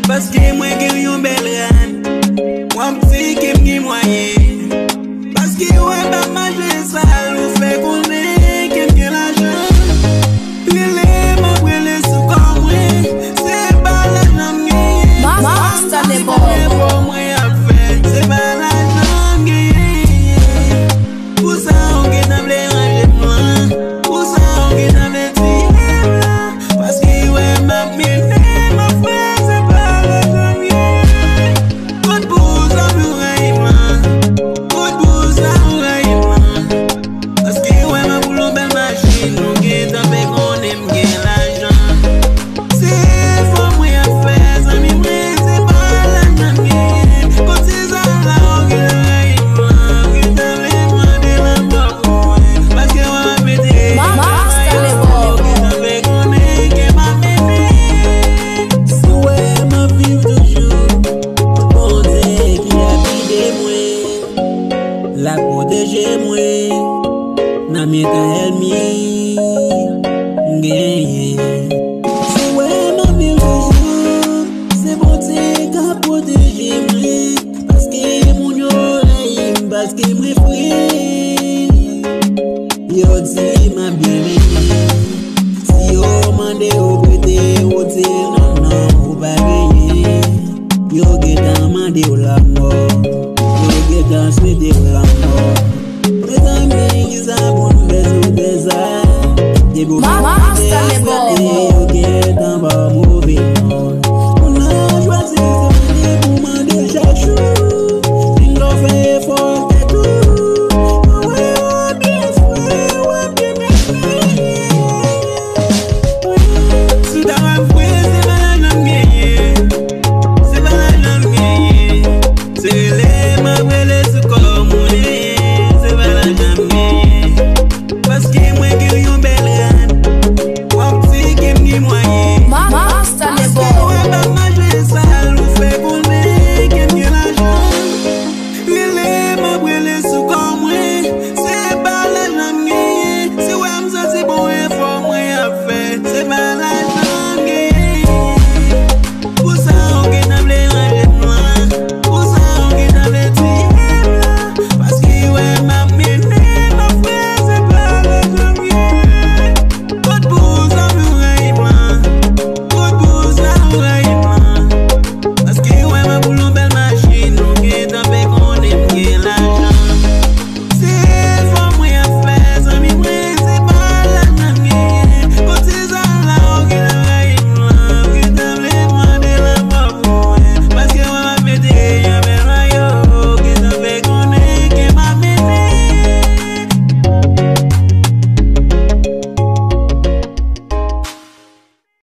Paske mwen gen yon bel ran, mwen pti ke mge mwaye. Paske wè ba manje sal, ou fe konen ke mge l'ajan. Lele mwen brele sou kon mwen, se ba l'ajan mge. Master le bon. Mwen ap fe, se ba l'ajan mge. Pou sa ou gen nan ble raje mwen, pou sa ou gen nan ble tiye mwen. Paske wè ba mene mwen fe. La protéger moi, n'a mi ta helmi,